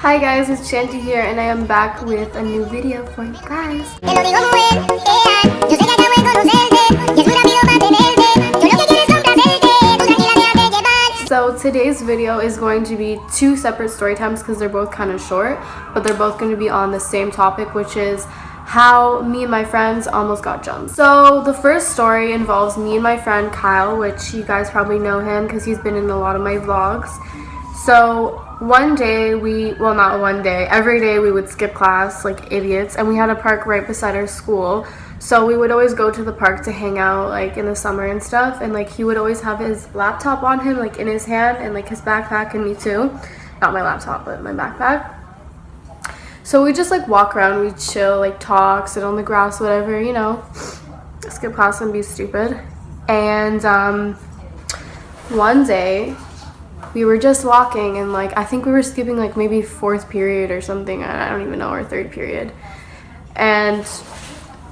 Hi guys, it's Shanti here and I am back with a new video for you guys. So today's video is going to be two separate story times because they're both kind of short, but they're both going to be on the same topic, which is how me and my friends almost got jumped. So the first story involves me and my friend Kyle, which you guys probably know him because he's been in a lot of my vlogs. So one day not one day, every day we would skip class like idiots, and we had a park right beside our school. So we would always go to the park to hang out like in the summer and stuff, and like he would always have his laptop on him like in his hand, and like his backpack, and me too. Not my laptop, but my backpack. So we just like walk around, we chill, like talk, sit on the grass, whatever, you know, skip class and be stupid. And one day we were just walking, and like I think we were skipping like maybe fourth period or something, I don't even know, or third period, and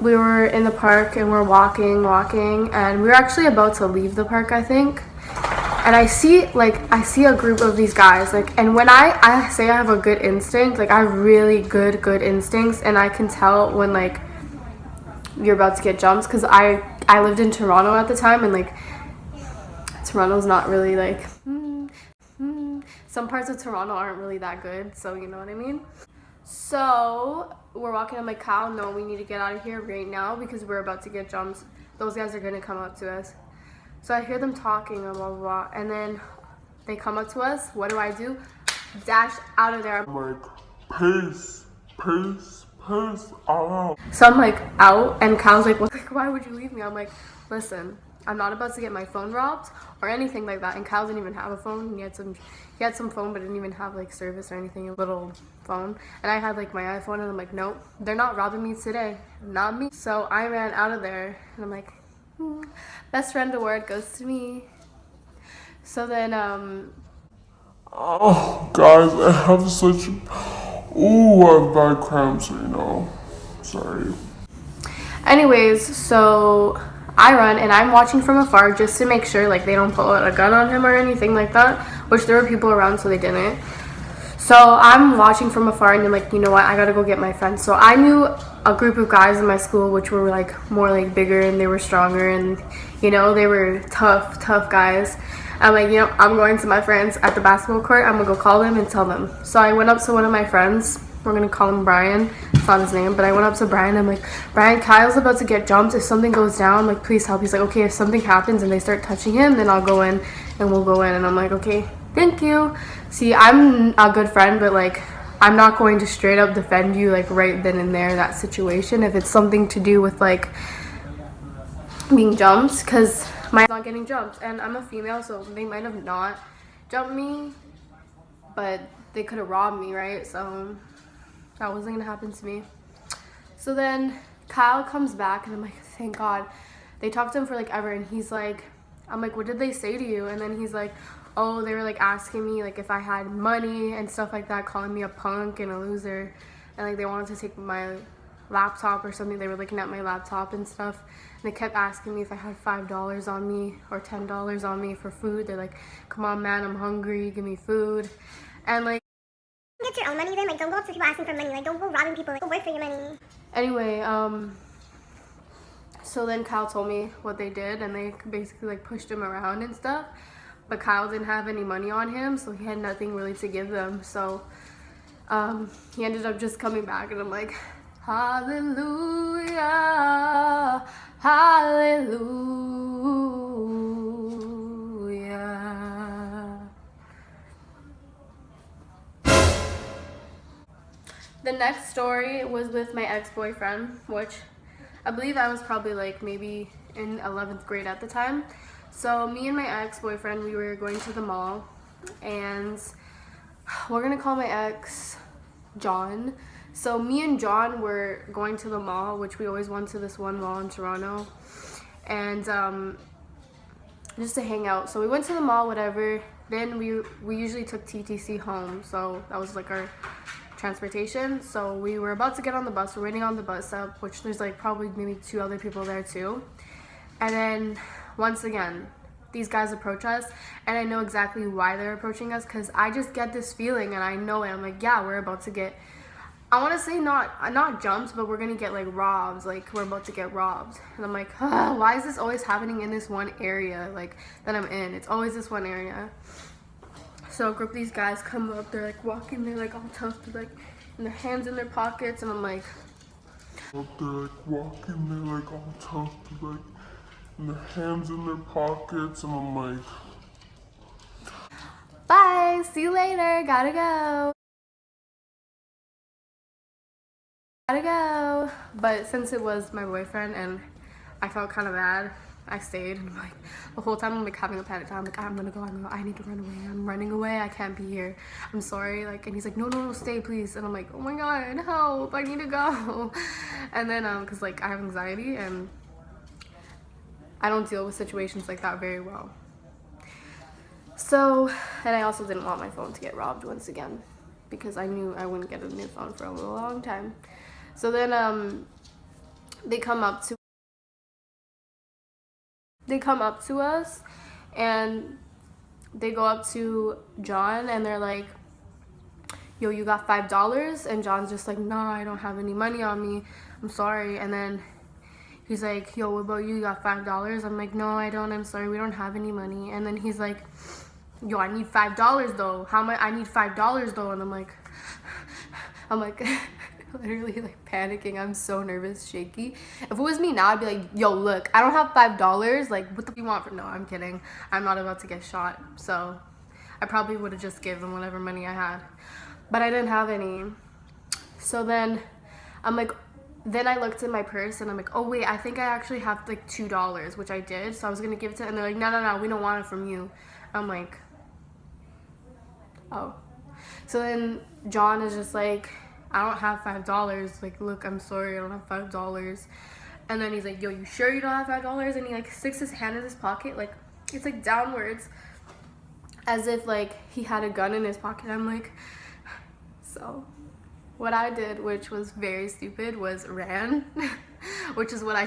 we were in the park and we're walking, and we were actually about to leave the park, I think, and I see a group of these guys, like, and when I say I have a good instinct, like I have really good instincts, and I can tell when like you're about to get jumped, because I lived in Toronto at the time, and like Toronto's not really like some parts of Toronto aren't really that good, so you know what I mean. So we're walking, I'm like, Kyle, no, we need to get out of here right now because we're about to get jumped. Those guys are gonna come up to us. So I hear them talking and blah blah blah, and then they come up to us. What do? Dash out of there. I'm like, peace, out. So I'm like out, and Kyle's like, what? Like, why would you leave me? I'm like, listen, I'm not about to get my phone robbed or anything like that. And Kyle didn't even have a phone. He had some phone, but didn't even have like service or anything, a little phone. And I had like my iPhone, and I'm like, nope, they're not robbing me today, not me. So I ran out of there, and I'm like, best friend award goes to me. So then Oh, guys, I have such, I have bad cramps right now. Sorry. anyways, so I run, and I'm watching from afar just to make sure like they don't pull out a gun on him or anything like that, which there were people around, so they didn't. So I'm watching from afar, and I'm like, you know what, I gotta go get my friend. So I knew a group of guys in my school which were like more like bigger, and they were stronger, and you know, they were tough guys. I'm like, you know, I'm going to my friends at the basketball court, I'm gonna go call them and tell them. So I went up to one of my friends, we're gonna call him Brian, it's not his name, but I went up to Brian, I'm like, Brian, Kyle's about to get jumped, if something goes down, like, please help. He's like, okay, if something happens and they start touching him, then I'll go in and we'll go in. And I'm like, okay, thank you. See, I'm a good friend, but like, I'm not going to straight up defend you like right then and there, that situation, if it's something to do with like being jumped, because my not getting jumped, and I'm a female, so they might have not jumped me, but they could have robbed me, right? So that wasn't gonna happen to me. So then Kyle comes back, and I'm like, thank God. They talked to him for like ever, and he's like, I'm like, what did they say to you? And then he's like, oh, they were like asking me like if I had money and stuff like that, calling me a punk and a loser, and like they wanted to take my laptop or something. They were looking at my laptop and stuff, and they kept asking me if I had $5 on me or $10 on me for food. They're like, come on man, I'm hungry, give me food. And like, get your own money then, like don't go up to people asking for money, like don't go robbing people, like go work for your money. Anyway, so then Kyle told me what they did, and they basically like pushed him around and stuff, but Kyle didn't have any money on him, so he had nothing really to give them. So he ended up just coming back, and I'm like, hallelujah, hallelujah. The next story was with my ex-boyfriend, which I believe I was probably like maybe in 11th grade at the time. So me and my ex-boyfriend, we were going to the mall, and we're gonna call my ex John. So me and John were going to the mall, which we always went to this one mall in Toronto, and just to hang out. So we went to the mall, whatever. Then we usually took TTC home, so that was like our transportation. So we were about to get on the bus, we're waiting on the bus stop, which there's like probably maybe 2 other people there too. And then once again, these guys approach us, and I know exactly why they're approaching us, because I just get this feeling and I know it. I'm like, yeah, we're about to get, I want to say not jumped, but we're gonna get like robbed, like we're about to get robbed. And I'm like, why is this always happening in this one area like that I'm in? It's always this one area. So a group of these guys come up, they're like walking, they're like all tough, they're like in their hands in their pockets, and I'm like, They're like walking, they're like all tough, like and their hands in their pockets, and I'm like, bye, see you later, gotta go. But since it was my boyfriend and I felt kind of bad, I stayed. And like the whole time I'm like having a panic attack. I'm like, I'm gonna go, I need to run away, I'm running away, I can't be here, I'm sorry. Like, and he's like, no, stay please. And I'm like, oh my god, help, I need to go. And then because like I have anxiety and I don't deal with situations like that very well. So, and I also didn't want my phone to get robbed once again, because I knew I wouldn't get a new phone for a long time. So then they come up to us, and they go up to John and they're like, yo, you got $5? And John's just like, nah, I don't have any money on me, I'm sorry. And then he's like, yo, what about you got $5? I'm like, no, I don't, I'm sorry, we don't have any money. And then he's like, yo, I need $5 though, how much? I need $5 though. And I'm like literally like panicking. I'm so nervous, shaky. If it was me now, I'd be like, yo, look, I don't have $5, like what the f you want for? No, I'm kidding, I'm not about to get shot. So I probably would have just given them whatever money I had, but I didn't have any. So then I'm like, then I looked in my purse and I'm like, oh wait, I think I actually have like $2, which I did. So I was gonna give it to, and they're like, no, we don't want it from you. I'm like, oh. So then John is just like, I don't have $5. Like, look, I'm sorry, I don't have $5. And then he's like, yo, you sure you don't have $5? And he like sticks his hand in his pocket, like it's like downwards, as if like he had a gun in his pocket. I'm like, so what I did, which was very stupid, was ran, which is what I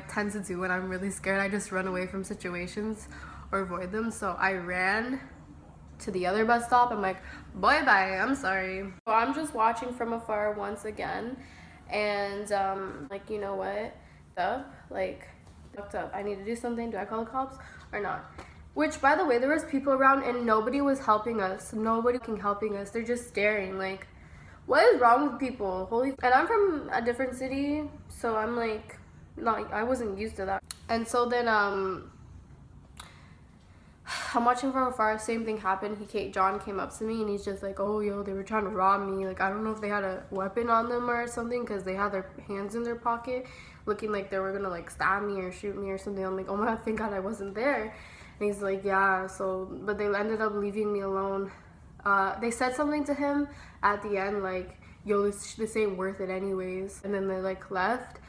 tend to do when I'm really scared. I just run away from situations or avoid them. So I ran to the other bus stop. I'm like, bye, I'm sorry. So I'm just watching from afar once again, and like, you know what, like fucked up, I need to do something. Do I call the cops or not? Which, by the way, there was people around and nobody was helping us. Nobody helping us. They're just staring. Like, what is wrong with people? Holy. And I'm from a different city, so I'm like, I wasn't used to that. And so then I'm watching from afar, same thing happened. John came up to me and he's just like, oh, yo, they were trying to rob me. Like, I don't know if they had a weapon on them or something, because they had their hands in their pocket, looking like they were gonna like stab me or shoot me or something. I'm like, oh my god, thank god I wasn't there. And he's like, yeah, so, but they ended up leaving me alone. They said something to him at the end, like, yo, this ain't worth it anyways. And then they like left.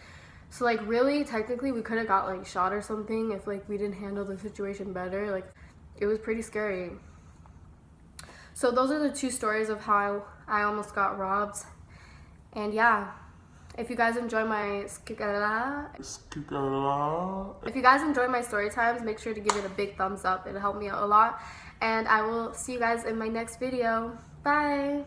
So like, really, technically we could have got like shot or something if like we didn't handle the situation better. Like, it was pretty scary. So those are the two stories of how I almost got robbed. And yeah, if you guys enjoy my story times, make sure to give it a big thumbs up. It'll help me out a lot. And I will see you guys in my next video. Bye.